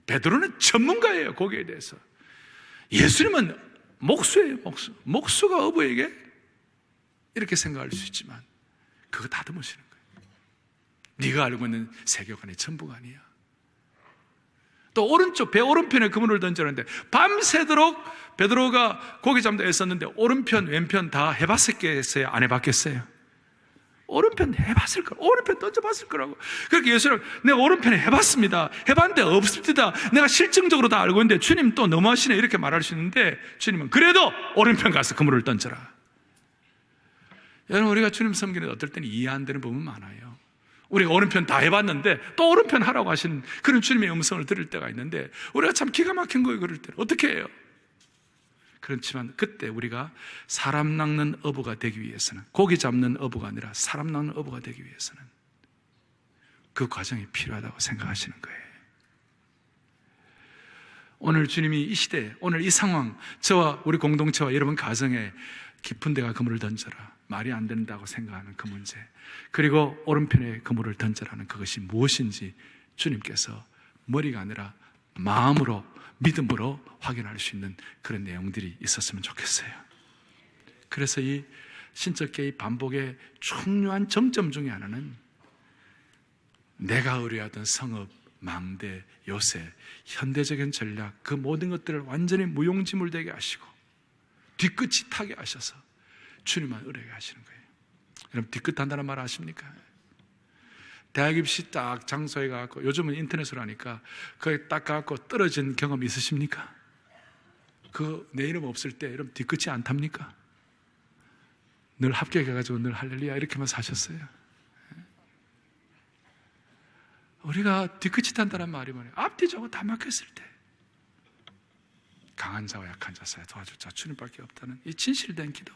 베드로는 전문가예요, 고기에 대해서. 예수님은 목수예요, 목수. 목수가 어부에게 이렇게 생각할 수 있지만 그거 다듬으시는 거예요. 네가 알고 있는 세계관의 전부가 아니야. 또 오른쪽 배 오른편에 그물을 던졌는데 밤새도록 베드로가 고기 잡는다 애썼는데 오른편 왼편 다 해봤겠어요? 안 해봤겠어요? 오른편 해봤을 거라고. 오른편 던져봤을 거라고. 그렇게 예수님, 내가 오른편에 해봤습니다. 해봤는데 없습니다. 내가 실증적으로 다 알고 있는데 주님 또 너무하시네. 이렇게 말할 수 있는데 주님은 그래도 오른편 가서 그물을 던져라. 여러분, 우리가 주님 섬기는 어떨 때는 이해 안 되는 부분 많아요. 우리가 오른편 다 해봤는데 또 오른편 하라고 하시는 그런 주님의 음성을 들을 때가 있는데 우리가 참 기가 막힌 거예요. 그럴 때는 어떻게 해요? 그렇지만 그때 우리가 사람 낚는 어부가 되기 위해서는, 고기 잡는 어부가 아니라 사람 낚는 어부가 되기 위해서는 그 과정이 필요하다고 생각하시는 거예요. 오늘 주님이 이 시대, 오늘 이 상황, 저와 우리 공동체와 여러분 가정에 깊은 데가 그물을 던져라, 말이 안 된다고 생각하는 그 문제, 그리고 오른편에 그물을 던져라는 그것이 무엇인지 주님께서 머리가 아니라 마음으로, 믿음으로 확인할 수 있는 그런 내용들이 있었으면 좋겠어요. 그래서 이 신적계의 반복의 중요한 정점 중에 하나는 내가 의뢰하던 성읍, 망대, 요새, 현대적인 전략, 그 모든 것들을 완전히 무용지물되게 하시고 뒤끝이 타게 하셔서 주님만 의뢰하게 하시는 거예요. 여러분, 뒤끝 한다는 말 아십니까? 대학 입시 딱 장소에 가고, 요즘은 인터넷으로 하니까 거기 딱 가고 떨어진 경험 있으십니까? 내 이름 없을 때 여러분 뒤끝이 안 탑니까? 늘 합격해가지고 늘 할렐루야 이렇게만 사셨어요. 우리가 뒤끝이 탄다는 말이 뭐냐? 앞뒤 저거 다 막혔을 때 강한 자와 약한 자 사이에 도와줄 자 주님밖에 없다는 이 진실된 기도.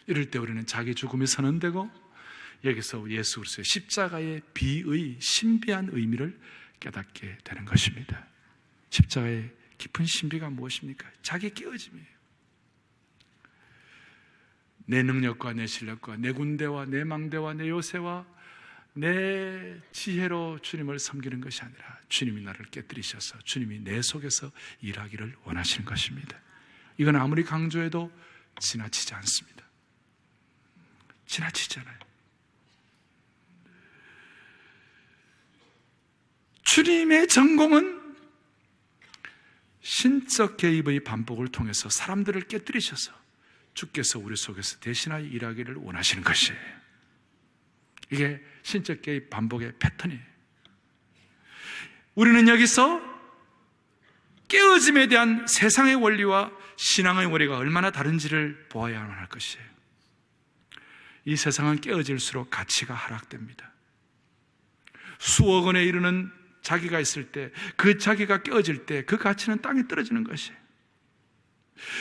이럴 때 우리는 자기 죽음이 선언되고 여기서 예수 그리스도의 십자가의 비의 신비한 의미를 깨닫게 되는 것입니다. 십자가의 깊은 신비가 무엇입니까? 자기 깨어짐이에요. 내 능력과 내 실력과 내 군대와 내 망대와 내 요새와 내 지혜로 주님을 섬기는 것이 아니라 주님이 나를 깨뜨리셔서 주님이 내 속에서 일하기를 원하시는 것입니다. 이건 아무리 강조해도 지나치지 않습니다. 지나치지 않아요. 주님의 전공은 신적 개입의 반복을 통해서 사람들을 깨뜨리셔서 주께서 우리 속에서 대신하여 일하기를 원하시는 것이에요. 이게 신적 개입 반복의 패턴이에요. 우리는 여기서 깨어짐에 대한 세상의 원리와 신앙의 원리가 얼마나 다른지를 보아야만 할 것이에요. 이 세상은 깨어질수록 가치가 하락됩니다. 수억 원에 이르는 자기가 있을 때, 그 자기가 깨어질 때 그 가치는 땅에 떨어지는 것이에요.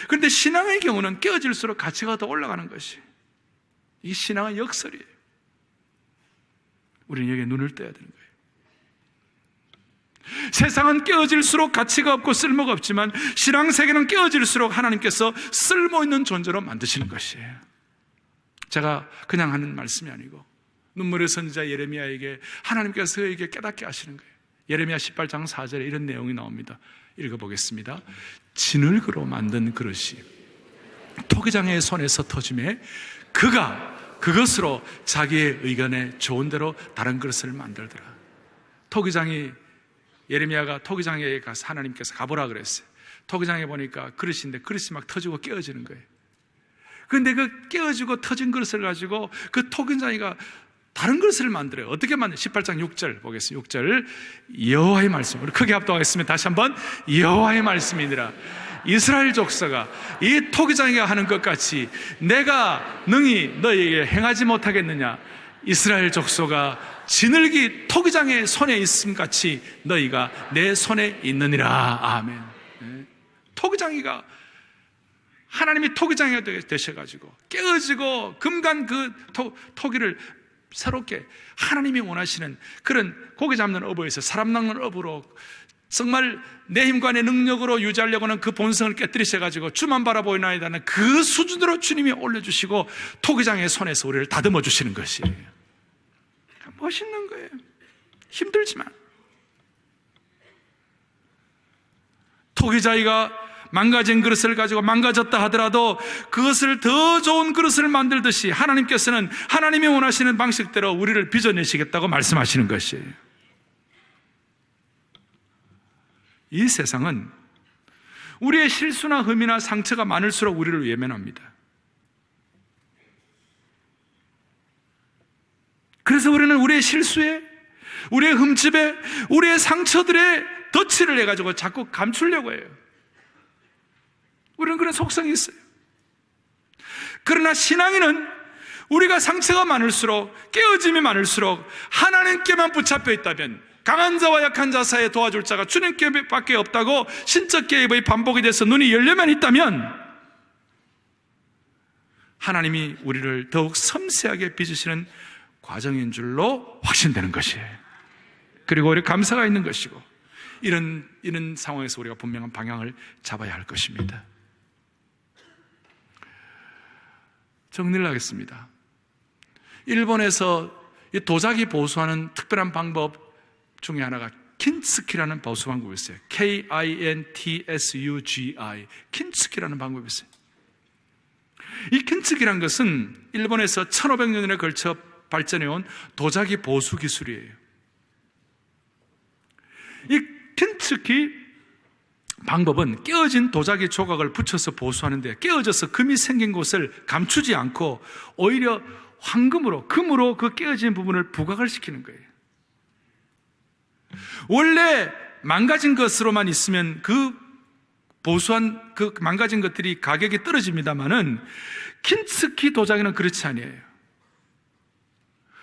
그런데 신앙의 경우는 깨어질수록 가치가 더 올라가는 것이에요. 이 신앙은 역설이에요. 우리는 여기에 눈을 떠야 되는 거예요. 세상은 깨어질수록 가치가 없고 쓸모가 없지만 신앙세계는 깨어질수록 하나님께서 쓸모 있는 존재로 만드시는 것이에요. 제가 그냥 하는 말씀이 아니고 눈물의 선지자 예레미야에게 하나님께서 그에게 깨닫게 하시는 거예요. 예레미야 18장 4절에 이런 내용이 나옵니다. 읽어보겠습니다. 진흙으로 만든 그릇이 토기장의 손에서 터짐에 그가 그것으로 자기의 의견에 좋은 대로 다른 그릇을 만들더라. 토기장이, 예레미야가 토기장에 가서 하나님께서 가보라 그랬어요. 토기장에 보니까 그릇인데 그릇이 막 터지고 깨어지는 거예요. 그런데 그 깨어지고 터진 그릇을 가지고 그 토기장이가 다른 그릇을 만들어요. 어떻게 만들어요? 18장 6절 보겠습니다. 6절 여호와의 말씀, 우리 크게 합독하겠습니다. 다시 한번 여호와의 말씀이니라. 이스라엘 족속아, 이 토기장이가 하는 것 같이 내가 능히 너희에게 행하지 못하겠느냐? 이스라엘 족속아, 진흙이 토기장의 손에 있음 같이 너희가 내 손에 있느니라. 아멘. 네. 토기장이가, 하나님이 토기장이가 되셔가지고 깨어지고 금간 그 토기를 새롭게 하나님이 원하시는 그런 고기 잡는 어부에서 사람 낚는 어부로 정말 내 힘과 내 능력으로 유지하려고 하는 그 본성을 깨뜨리셔가지고 주만 바라보이나이다는 그 수준으로 주님이 올려주시고 토기장의 손에서 우리를 다듬어 주시는 것이에요. 멋있는 거예요. 힘들지만 토기자이가 망가진 그릇을 가지고 망가졌다 하더라도 그것을 더 좋은 그릇을 만들듯이 하나님께서는 하나님이 원하시는 방식대로 우리를 빚어내시겠다고 말씀하시는 것이에요. 이 세상은 우리의 실수나 흠이나 상처가 많을수록 우리를 외면합니다. 그래서 우리는 우리의 실수에, 우리의 흠집에, 우리의 상처들에 덧칠을 해가지고 자꾸 감추려고 해요. 우리는 그런 속성이 있어요. 그러나 신앙인은 우리가 상처가 많을수록, 깨어짐이 많을수록 하나님께만 붙잡혀 있다면, 강한 자와 약한 자 사이에 도와줄 자가 주님께밖에 없다고 신적 개입의 반복이 돼서 눈이 열려만 있다면 하나님이 우리를 더욱 섬세하게 빚으시는 과정인 줄로 확신되는 것이에요. 그리고 우리 감사가 있는 것이고, 이런 상황에서 우리가 분명한 방향을 잡아야 할 것입니다. 정리를 하겠습니다. 일본에서 이 도자기 보수하는 특별한 방법 중에 하나가 킨츠키라는 보수 방법이 있어요. K-I-N-T-S-U-G-I, 킨츠키라는 방법이 있어요. 이 킨츠키란 것은 일본에서 1500년에 걸쳐 발전해온 도자기 보수 기술이에요. 이 킨츠키 방법은 깨어진 도자기 조각을 붙여서 보수하는데, 깨어져서 금이 생긴 곳을 감추지 않고 오히려 황금으로, 금으로 그 깨어진 부분을 부각을 시키는 거예요. 원래 망가진 것으로만 있으면 그 보수한 그 망가진 것들이 가격이 떨어집니다만은 킨츠키 도자기는 그렇지 아니에요.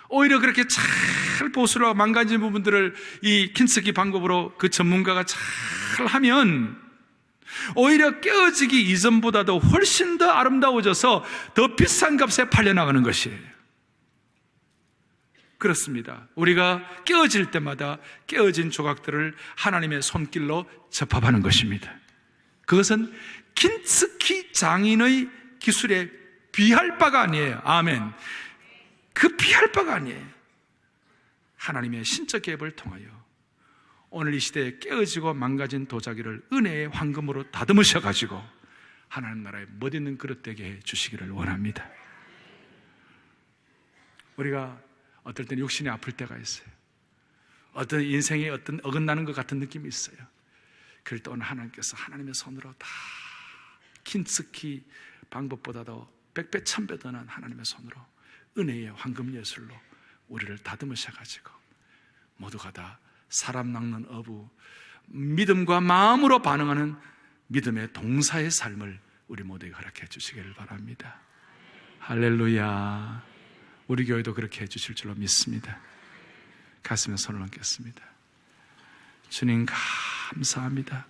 오히려 그렇게 잘 보수를 하고 망가진 부분들을 이 킨츠키 방법으로 그 전문가가 잘 하면 오히려 깨어지기 이전보다도 훨씬 더 아름다워져서 더 비싼 값에 팔려나가는 것이에요. 그렇습니다. 우리가 깨어질 때마다 깨어진 조각들을 하나님의 손길로 접합하는 것입니다. 그것은 킨츠키 장인의 기술에 비할 바가 아니에요. 아멘. 그 비할 바가 아니에요. 하나님의 신적 개입을 통하여 오늘 이 시대에 깨어지고 망가진 도자기를 은혜의 황금으로 다듬으셔가지고 하나님 나라에 멋있는 그릇 되게 해 주시기를 원합니다. 우리가 어떨 때는 육신이 아플 때가 있어요. 어떤 인생에 어떤 어긋나는 것 같은 느낌이 있어요. 그럴 때 오늘 하나님께서 하나님의 손으로 다 킨츠키 방법보다도 100배 1000배 더 나은 하나님의 손으로 은혜의 황금 예술로 우리를 다듬으셔가지고 모두가 다 사람 낚는 어부, 믿음과 마음으로 반응하는 믿음의 동사의 삶을 우리 모두에게 허락해 주시기를 바랍니다. 할렐루야. 우리 교회도 그렇게 해주실 줄로 믿습니다. 가슴에 손을 얹겠습니다. 주님 감사합니다.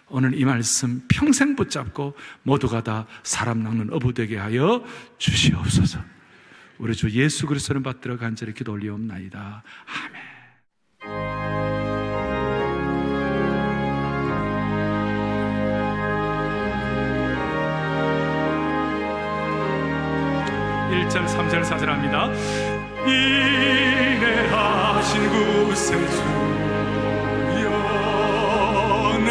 오늘 이 말씀 평생 붙잡고 모두가 다 사람 낚는 어부 되게 하여 주시옵소서. 우리 주 예수 그리스도를 받들어 간절히 기도 올리옵나이다. 아멘. 1절 3절 4절 합니다. 인내하신 구세주여 내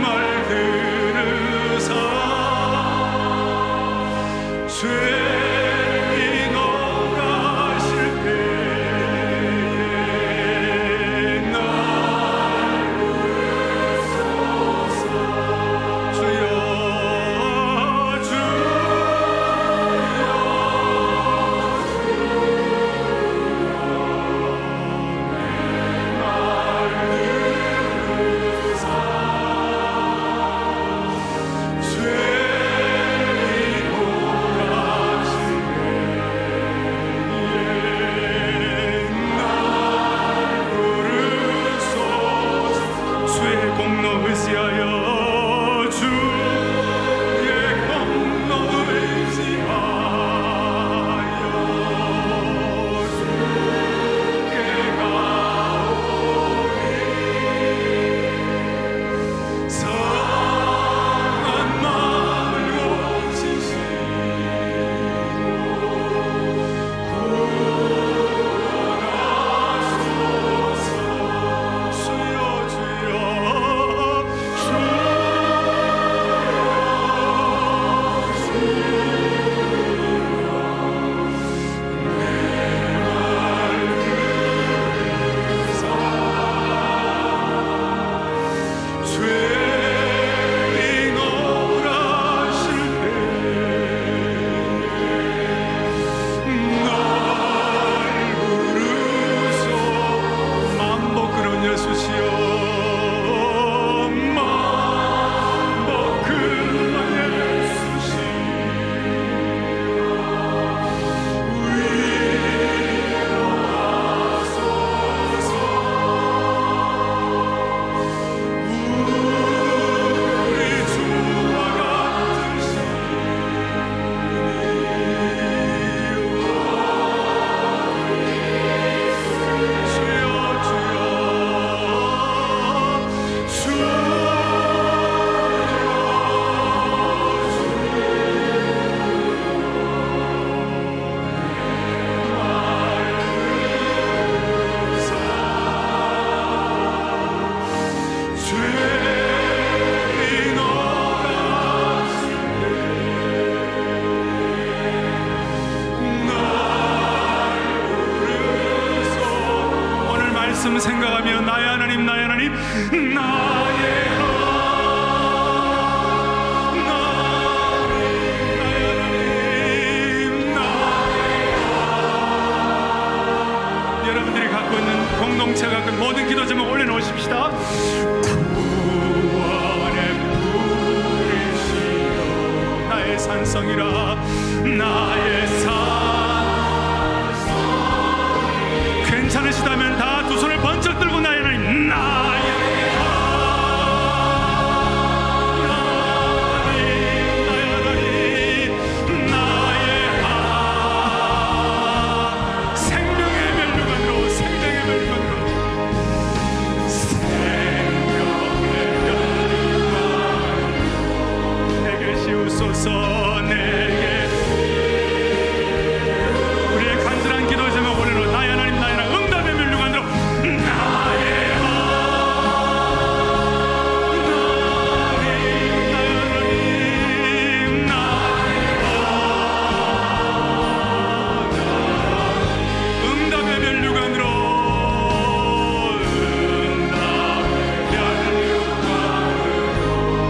말 들으사 죄인 오가실 때에 날 부르소서. 주여 말씀 생각하며 나의 하나님 나의 하나님 나의 여러분들이 갖고 있는 공동체가 갖고 있는 모든 기도 제목 올려놓으십시다. 구원의 뿌리시여 나의 산성이라 나의 산성. 괜찮으시다면 다 두 손을 번쩍 들고 나의 하나님 나의 우리의 간절한 기도 제목 올려놓은 나의 하나님 나의 하나님 응답의 멸류관으로 나의 응답의 멸류관으로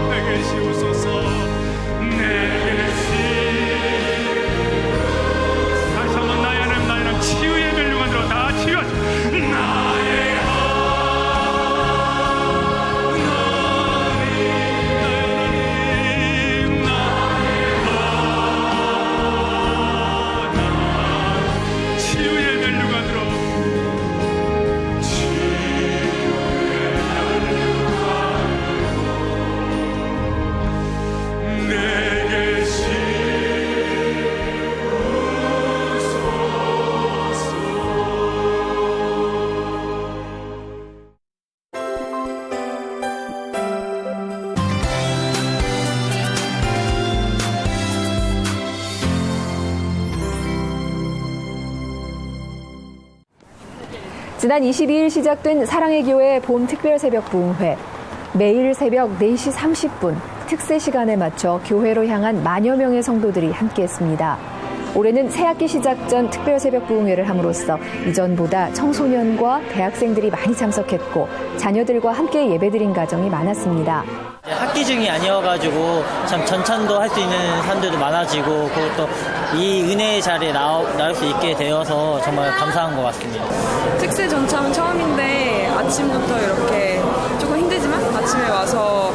내게 씌우소서 내게 지난 22일 시작된 사랑의 교회 봄 특별 새벽 부흥회. 매일 새벽 4시 30분 특세 시간에 맞춰 교회로 향한 만여 명의 성도들이 함께했습니다. 올해는 새학기 시작 전 특별 새벽 부흥회를 함으로써 이전보다 청소년과 대학생들이 많이 참석했고 자녀들과 함께 예배드린 가정이 많았습니다. 학기 중이 아니어가지고 참 전찬도 할 수 있는 사람들도 많아지고 그것도 이 은혜의 자리에 나올 수 있게 되어서 정말 감사한 것 같습니다. 특세 전참은 처음인데 아침부터 이렇게 조금 힘들지만 아침에 와서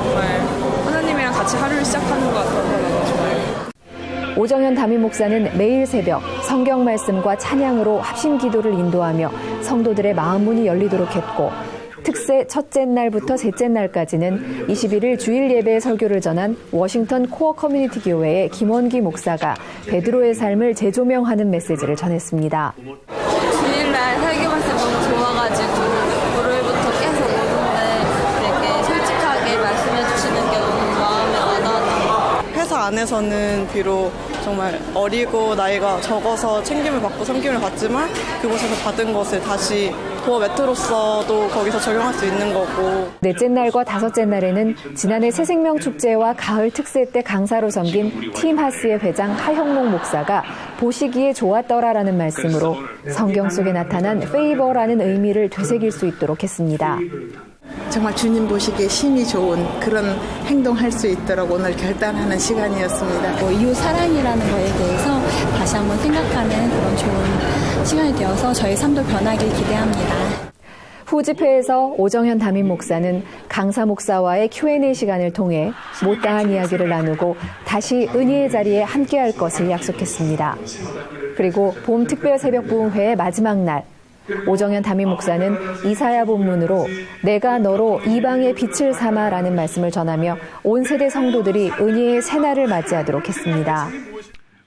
정말 하나님이랑 같이 하루를 시작하는 것 같아서 너무 좋아요. 오정현 담임 목사는 매일 새벽 성경 말씀과 찬양으로 합심 기도를 인도하며 성도들의 마음 문이 열리도록 했고 특세 첫째 날부터 셋째 날까지는 21일 주일 예배의 설교를 전한 워싱턴 코어 커뮤니티 교회의 김원기 목사가 베드로의 삶을 재조명하는 메시지를 전했습니다. 주일날 설교 말씀 너무 좋아가지고 월요일부터 계속 오는데 되게 솔직하게 말씀해 주시는 게 너무 마음에 와닿았던 회사 안에서는 비록 정말 어리고 나이가 적어서 챙김을 받고 섬김을 받지만 그곳에서 받은 것을 다시 도어 매트로서도 거기서 적용할 수 있는 거고. 넷째 날과 다섯째 날에는 지난해 새생명 축제와 가을 특세 때 강사로 섬긴 팀 하스의 회장 하형록 목사가 보시기에 좋았더라라는 말씀으로 성경 속에 나타난 페이버라는 의미를 되새길 수 있도록 했습니다. 정말 주님 보시기에 심히 좋은 그런 행동할 수 있도록 오늘 결단하는 시간이었습니다. 이웃 사랑이라는 거에 대해서 다시 한번 생각하는 그런 좋은 시간이 되어서 저희 삶도 변하길 기대합니다. 후 집회에서 오정현 담임 목사는 강사 목사와의 Q&A 시간을 통해 못다한 이야기를 나누고 다시 은혜의 자리에 함께할 것을 약속했습니다. 그리고 봄 특별 새벽 부흥회의 마지막 날 오정현 담임 목사는 이사야 본문으로 내가 너로 이방의 빛을 삼아라는 말씀을 전하며 온 세대 성도들이 은혜의 새날을 맞이하도록 했습니다.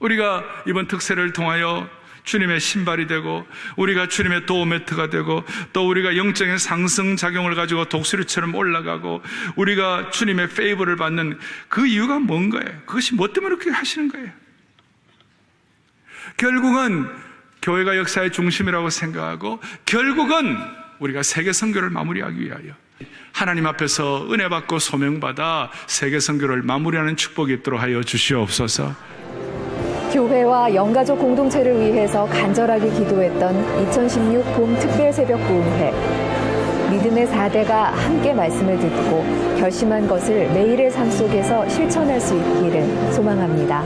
우리가 이번 특세를 통하여 주님의 신발이 되고 우리가 주님의 도어매트가 되고 또 우리가 영적인 상승작용을 가지고 독수리처럼 올라가고 우리가 주님의 페이버를 받는 그 이유가 뭔가요? 그것이 뭐 때문에 그렇게 하시는 거예요? 결국은 교회가 역사의 중심이라고 생각하고 결국은 우리가 세계 선교를 마무리하기 위하여 하나님 앞에서 은혜 받고 소명받아 세계 선교를 마무리하는 축복이 있도록 하여 주시옵소서. 교회와 영가족 공동체를 위해서 간절하게 기도했던 2016 봄 특별 새벽 부흥회. 믿음의 4대가 함께 말씀을 듣고 결심한 것을 매일의 삶 속에서 실천할 수 있기를 소망합니다.